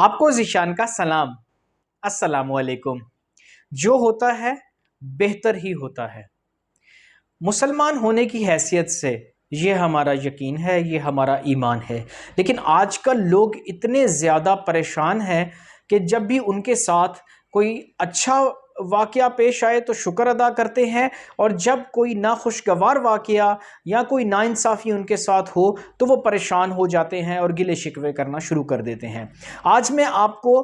आपको ज़िशान का सलाम। अस्सलामु अलैकुम। जो होता है बेहतर ही होता है। मुसलमान होने की हैसियत से ये हमारा यकीन है, ये हमारा ईमान है। लेकिन आजकल लोग इतने ज़्यादा परेशान हैं कि जब भी उनके साथ कोई अच्छा वाक़या पेश आए तो शुक्र अदा करते हैं, और जब कोई नाखुशगवार वाक़या या कोई नाइंसाफ़ी उनके साथ हो तो वो परेशान हो जाते हैं और गिले शिकवे करना शुरू कर देते हैं। आज मैं आपको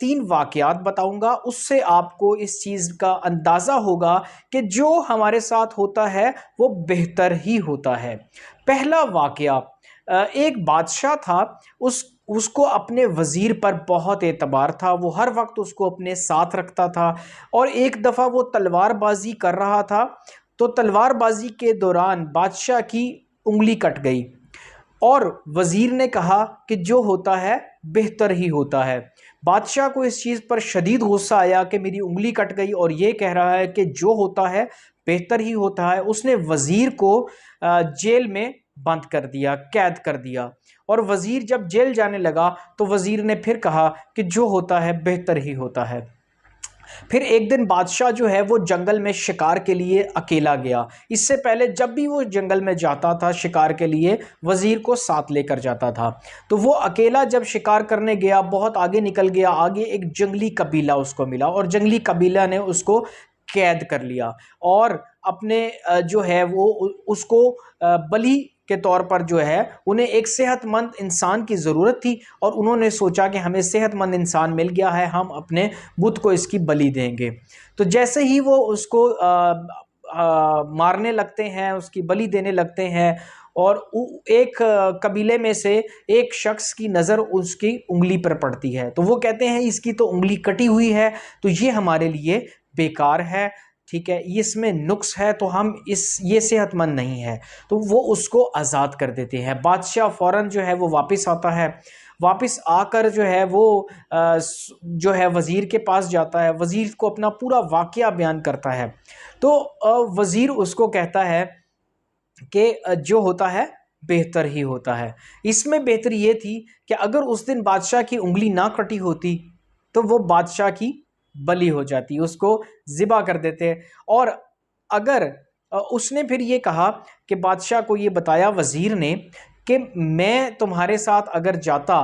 3 वाक़यात बताऊँगा, उससे आपको इस चीज़ का अंदाज़ा होगा कि जो हमारे साथ होता है वो बेहतर ही होता है। पहला वाक़या, एक बादशाह था, उसको अपने वज़ीर पर बहुत एतबार था, वो हर वक़्त उसको अपने साथ रखता था। और एक दफ़ा वो तलवारबाज़ी कर रहा था, तो तलवारबाज़ी के दौरान बादशाह की उँगली कट गई और वज़ीर ने कहा कि जो होता है बेहतर ही होता है। बादशाह को इस चीज़ पर शदीद गुस्सा आया कि मेरी उँगली कट गई और ये कह रहा है कि जो होता है बेहतर ही होता है। उसने वज़ीर को जेल में बंद कर दिया, कैद कर दिया। और वज़ीर जब जेल जाने लगा तो वज़ीर ने फिर कहा कि जो होता है बेहतर ही होता है। फिर एक दिन बादशाह जो है वो जंगल में शिकार के लिए अकेला गया। इससे पहले जब भी वो जंगल में जाता था शिकार के लिए, वज़ीर को साथ लेकर जाता था। तो वो अकेला जब शिकार करने गया, बहुत आगे निकल गया, आगे एक जंगली कबीला उसको मिला और जंगली कबीला ने उसको कैद कर लिया और अपने जो है वो उसको बलि के तौर पर जो है, उन्हें एक सेहतमंद इंसान की ज़रूरत थी और उन्होंने सोचा कि हमें सेहतमंद इंसान मिल गया है, हम अपने बुत को इसकी बलि देंगे। तो जैसे ही वो उसको मारने लगते हैं, उसकी बलि देने लगते हैं, और एक कबीले में से एक शख्स की नज़र उसकी उंगली पर पड़ती है, तो वो कहते हैं इसकी तो उंगली कटी हुई है, तो ये हमारे लिए बेकार है, ठीक है, इसमें नुक्स है, तो हम ये सेहतमंद नहीं है। तो वो उसको आज़ाद कर देते हैं। बादशाह फ़ौरन जो है वो वापस आता है। वापस आकर जो है वो जो है वज़ीर के पास जाता है, वज़ीर को अपना पूरा वाक़या बयान करता है। तो वज़ीर उसको कहता है कि जो होता है बेहतर ही होता है। इसमें बेहतरी ये थी कि अगर उस दिन बादशाह की उंगली ना कटी होती तो वो बादशाह की बलि हो जाती, उसको ज़िबा कर देते। और अगर उसने फिर ये कहा कि बादशाह को ये बताया वज़ीर ने कि मैं तुम्हारे साथ अगर जाता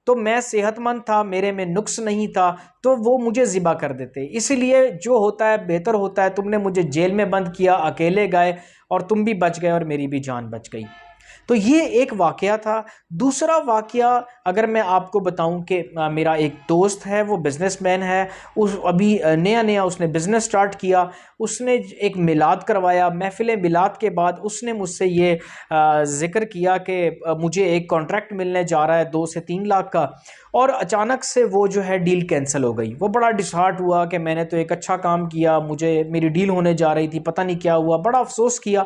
तो मैं सेहतमंद था, मेरे में नुक्स नहीं था, तो वो मुझे ज़िबा कर देते। इसलिए जो होता है बेहतर होता है। तुमने मुझे जेल में बंद किया, अकेले गए और तुम भी बच गए और मेरी भी जान बच गई। तो ये एक वाक़या था। दूसरा वाक़या अगर मैं आपको बताऊं कि मेरा एक दोस्त है, वो बिज़नेसमैन है। उस अभी नया-नया उसने बिज़नेस स्टार्ट किया। उसने एक मिलाद करवाया। महफ़िल मिलाद के बाद उसने मुझसे ये ज़िक्र किया कि मुझे एक कॉन्ट्रैक्ट मिलने जा रहा है 2 से 3 लाख का, और अचानक से वो जो है डील कैंसिल हो गई। वो बड़ा डिसहार्ट हुआ कि मैंने तो एक अच्छा काम किया, मुझे मेरी डील होने जा रही थी, पता नहीं क्या हुआ, बड़ा अफ़सोस किया।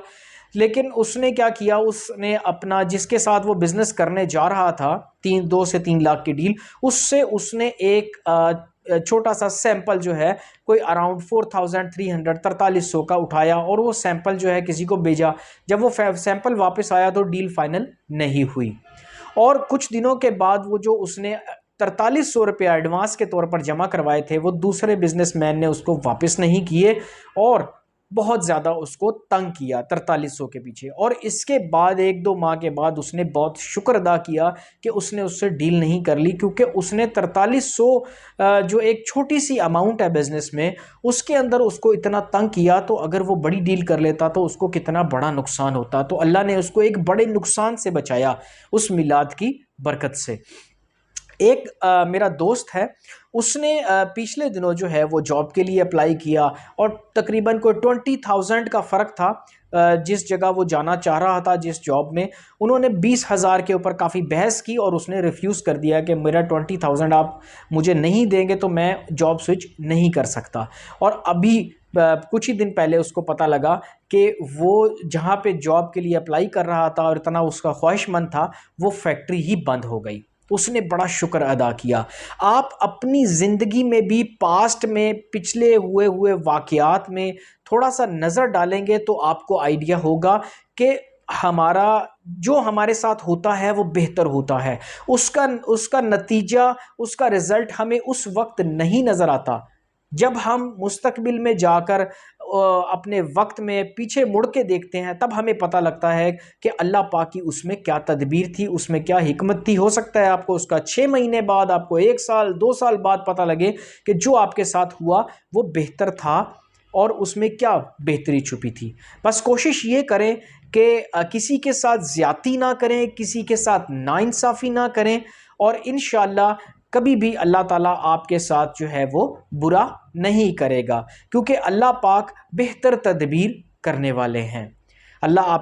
लेकिन उसने क्या किया, उसने अपना जिसके साथ वो बिज़नेस करने जा रहा था, 2 से 3 लाख की डील, उससे उसने एक छोटा सा सैंपल जो है कोई अराउंड 4300 4300 का उठाया और वो सैंपल जो है किसी को भेजा। जब वो सैंपल वापस आया तो डील फाइनल नहीं हुई। और कुछ दिनों के बाद वो जो उसने 4300 रुपया एडवांस के तौर पर जमा करवाए थे, वो दूसरे बिजनेसमैन ने उसको वापस नहीं किए और बहुत ज़्यादा उसको तंग किया 4300 के पीछे। और इसके बाद 1-2 माह के बाद उसने बहुत शुक्र अदा किया कि उसने उससे डील नहीं कर ली, क्योंकि उसने 4300 जो एक छोटी सी अमाउंट है बिजनेस में, उसके अंदर उसको इतना तंग किया। तो अगर वो बड़ी डील कर लेता तो उसको कितना बड़ा नुकसान होता। तो अल्लाह ने उसको एक बड़े नुकसान से बचाया उस मिलाद की बरकत से। एक मेरा दोस्त है, उसने पिछले दिनों जो है वो जॉब के लिए अप्लाई किया और तकरीबन कोई 20,000 का फ़र्क था। जिस जगह वो जाना चाह रहा था, जिस जॉब में, उन्होंने 20,000 के ऊपर काफ़ी बहस की और उसने रिफ्यूज़ कर दिया कि मेरा 20,000 आप मुझे नहीं देंगे तो मैं जॉब स्विच नहीं कर सकता। और अभी कुछ ही दिन पहले उसको पता लगा कि वो जहाँ पे जॉब के लिए अप्लाई कर रहा था और इतना उसका ख्वाहिशमंद था, वो फैक्ट्री ही बंद हो गई। उसने बड़ा शुक्र अदा किया। आप अपनी ज़िंदगी में भी पास्ट में पिछले हुए वाक़यात में थोड़ा सा नज़र डालेंगे तो आपको आइडिया होगा कि हमारा जो हमारे साथ होता है वो बेहतर होता है, उसका उसका नतीजा, उसका रिजल्ट हमें उस वक्त नहीं नज़र आता। जब हम मुस्तकबिल में जाकर अपने वक्त में पीछे मुड़ के देखते हैं, तब हमें पता लगता है कि अल्लाह पाक की उसमें क्या तदबीर थी, उसमें क्या हिकमत थी। हो सकता है आपको उसका 6 महीने बाद, आपको 1 साल 2 साल बाद पता लगे कि जो आपके साथ हुआ वो बेहतर था और उसमें क्या बेहतरी छुपी थी। बस कोशिश ये करें कि किसी के साथ ज़्यादती ना करें, किसी के साथ नाइंसाफ़ी ना करें, और इंशाअल्लाह कभी भी अल्लाह ताला आपके साथ जो है वो बुरा नहीं करेगा, क्योंकि अल्लाह पाक बेहतर तदबीर करने वाले हैं। अल्लाह आप